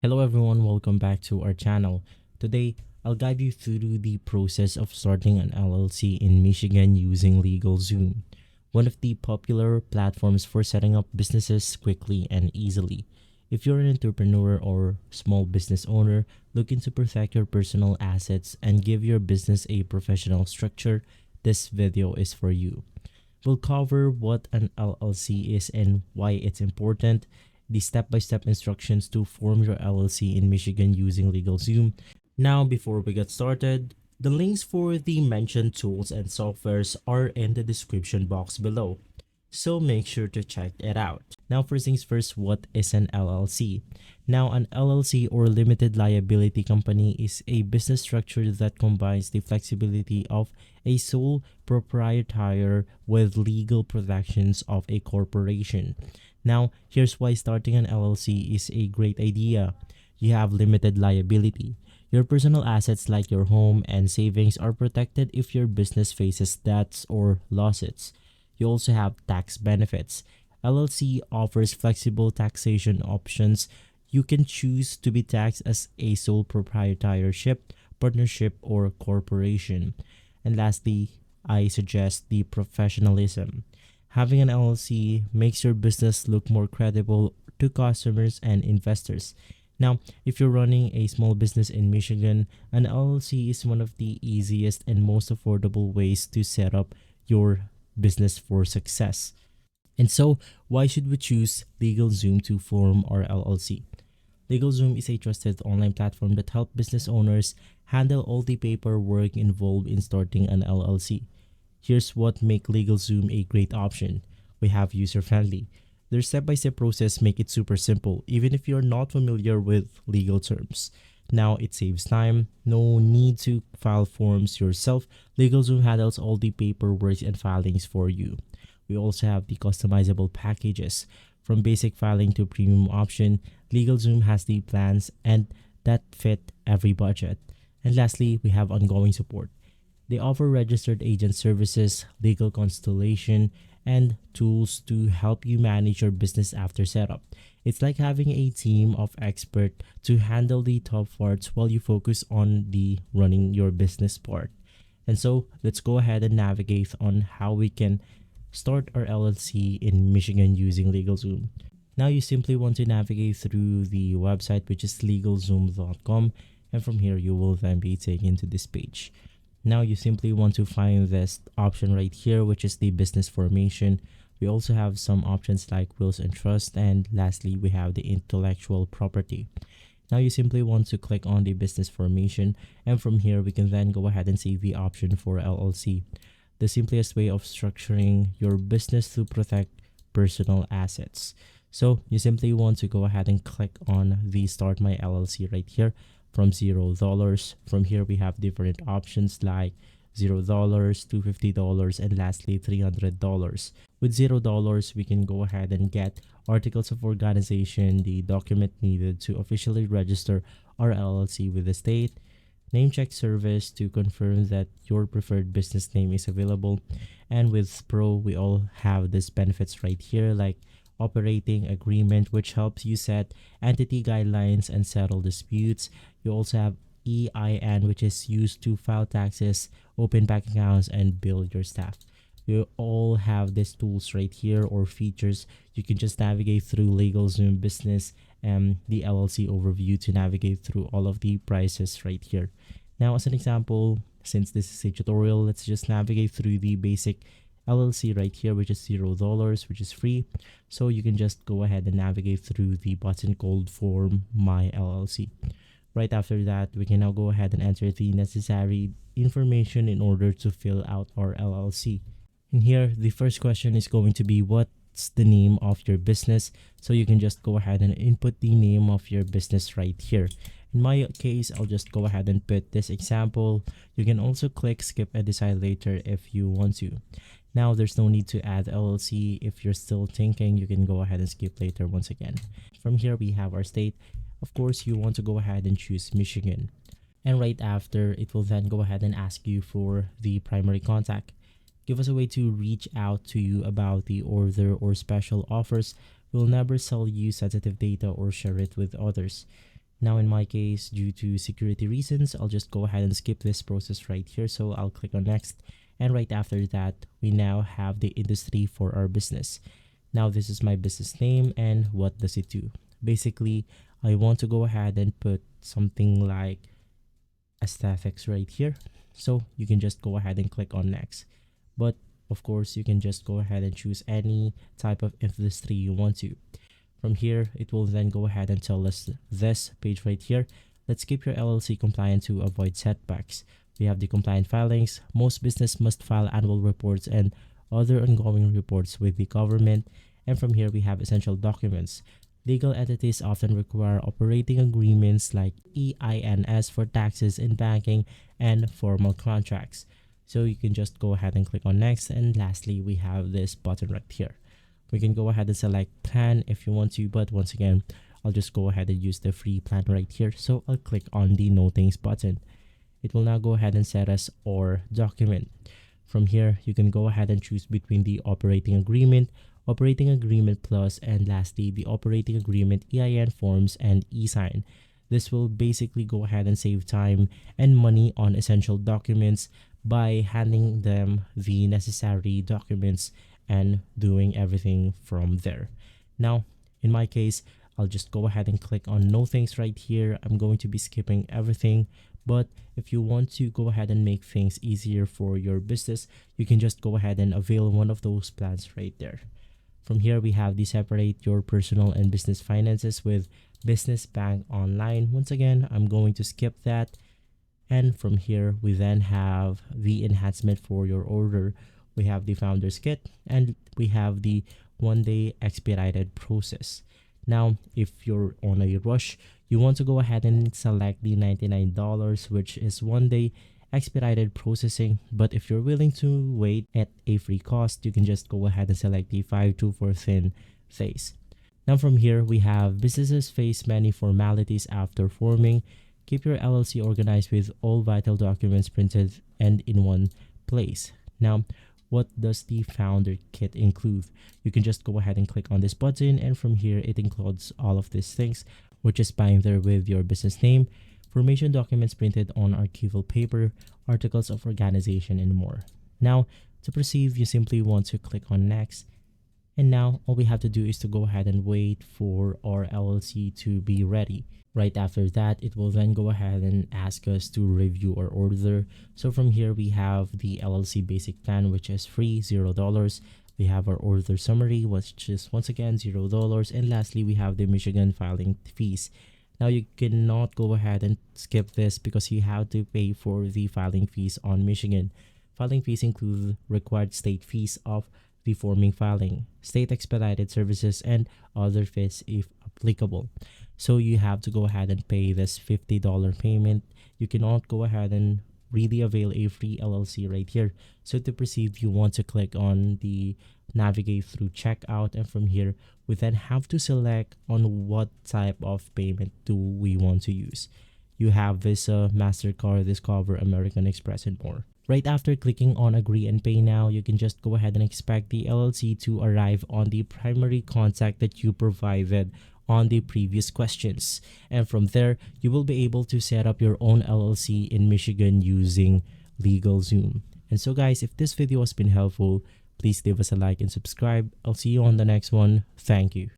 Hello everyone, welcome back to our channel. Today, I'll guide you through the process of starting an LLC in Michigan using LegalZoom, one of the popular platforms for setting up businesses quickly and easily. If you're an entrepreneur or small business owner looking to protect your personal assets and give your business a professional structure, this video is for you. We'll cover what an LLC is and why it's important, the step-by-step instructions to form your LLC in Michigan using LegalZoom. Now, before we get started, the links for the mentioned tools and softwares are in the description box below, so make sure to check it out. Now, first things first, what is an LLC? Now, an LLC or limited liability company is a business structure that combines the flexibility of a sole proprietor with legal protections of a corporation. Now, here's why starting an LLC is a great idea. You have limited liability. Your personal assets like your home and savings are protected if your business faces debts or losses. You also have tax benefits. LLC offers flexible taxation options. You can choose to be taxed as a sole proprietorship, partnership, or corporation. And lastly, I suggest the professionalism. Having an LLC makes your business look more credible to customers and investors. Now, if you're running a small business in Michigan, an LLC is one of the easiest and most affordable ways to set up your business for success. And so, why should we choose LegalZoom to form our LLC? LegalZoom is a trusted online platform that helps business owners handle all the paperwork involved in starting an LLC. Here's what makes LegalZoom a great option. We have user-friendly. Their step-by-step process make it super simple, even if you're not familiar with legal terms. Now, it saves time. No need to file forms yourself. LegalZoom handles all the paperwork and filings for you. We also have the customizable packages. From basic filing to premium option, LegalZoom has the plans and that fit every budget. And lastly, we have ongoing support. They offer registered agent services, legal consultation, and tools to help you manage your business after setup. It's like having a team of experts to handle the tough parts while you focus on the running your business part. And so let's go ahead and navigate on how we can start our LLC in Michigan using LegalZoom. Now you simply want to navigate through the website, which is legalzoom.com, and from here you will then be taken to this page. Now you simply want to find this option right here, which is the business formation. We also have some options like wills and trust, and lastly we have the intellectual property. Now you simply want to click on the business formation, and from here we can then go ahead and see the option for LLC, the simplest way of structuring your business to protect personal assets. So you simply want to go ahead and click on the start my LLC right here from $0. From here we have different options like $0, $250, and lastly $300. With $0, we can go ahead and get articles of organization, the document needed to officially register our LLC with the state, name check service to confirm that your preferred business name is available, and with Pro we all have these benefits right here like operating agreement, which helps you set entity guidelines and settle disputes. You also have EIN, which is used to file taxes, open bank accounts, and bill your staff. You all have these tools right here or features. You can just navigate through LegalZoom business and the LLC overview to navigate through all of the prices right here. Now, as an example, since this is a tutorial, let's just navigate through the basic LLC right here, which is $0, which is free. So you can just go ahead and navigate through the button called form my LLC. Right after that, we can now go ahead and enter the necessary information in order to fill out our LLC. And here, the first question is going to be what's the name of your business. So you can just go ahead and input the name of your business right here. In my case, I'll just go ahead and put this example. You can also click skip and decide later if you want to. Now, there's no need to add LLC. If you're still thinking, you can go ahead and skip later once again. From here, we have our state. Of course, you want to go ahead and choose Michigan. And right after, it will then go ahead and ask you for the primary contact. Give us a way to reach out to you about the order or special offers. We'll never sell you sensitive data or share it with others. Now in my case, due to security reasons, I'll just go ahead and skip this process right here. So I'll click on next. And right after that, we now have the industry for our business. Now this is my business name, and what does it do? Basically, I want to go ahead and put something like aesthetics right here. So you can just go ahead and click on next. But of course, you can just go ahead and choose any type of industry you want to. From here, it will then go ahead and tell us this page right here. Let's keep your LLC compliant to avoid setbacks. We have the compliant filings. Most business must file annual reports and other ongoing reports with the government. And from here, we have essential documents. Legal entities often require operating agreements like EINs for taxes and banking and formal contracts. So you can just go ahead and click on next. And lastly, we have this button right here. We can go ahead and select plan if you want to, but once again, I'll just go ahead and use the free plan right here. So I'll click on the no thanks button. It will now go ahead and set us our document. From here, you can go ahead and choose between the operating agreement plus, and lastly, the operating agreement EIN forms and e-sign. This will basically go ahead and save time and money on essential documents by handing them the necessary documents and doing everything from there. Now, in my case, I'll just go ahead and click on no thanks right here. I'm going to be skipping everything, but if you want to go ahead and make things easier for your business, you can just go ahead and avail one of those plans right there. From here, we have the separate your personal and business finances with Business Bank Online. Once again, I'm going to skip that. And from here, we then have the enhancement for your order. We have the founder's kit, and we have the 1-day expedited process. Now, if you're on a rush, you want to go ahead and select the $99, which is 1-day expedited processing. But if you're willing to wait at a free cost, you can just go ahead and select the 524 thin phase. Now from here, we have businesses face many formalities after forming. Keep your LLC organized with all vital documents printed and in one place. Now, what does the founder kit include? You can just go ahead and click on this button, and from here it includes all of these things, which is binder with your business name, formation documents printed on archival paper, articles of organization, and more. Now, to proceed, you simply want to click on next. And now all we have to do is to go ahead and wait for our LLC to be ready. Right after that, it will then go ahead and ask us to review our order. So from here, we have the LLC basic plan, which is free, $0. We have our order summary, which is once again $0. And lastly, we have the Michigan filing fees. Now you cannot go ahead and skip this because you have to pay for the filing fees on Michigan. Filing fees include required state fees of the forming filing, state expedited services, and other fees if applicable. So you have to go ahead and pay this $50 payment. You cannot go ahead and really avail a free LLC right here. So to proceed, you want to click on the navigate through checkout, and from here we then have to select on what type of payment do we want to use. You have Visa, MasterCard, Discover, American Express, and more. Right after clicking on agree and pay now, you can just go ahead and expect the LLC to arrive on the primary contact that you provided on the previous questions. And from there, you will be able to set up your own LLC in Michigan using LegalZoom. And so guys, if this video has been helpful, please leave us a like and subscribe. I'll see you on the next one. Thank you.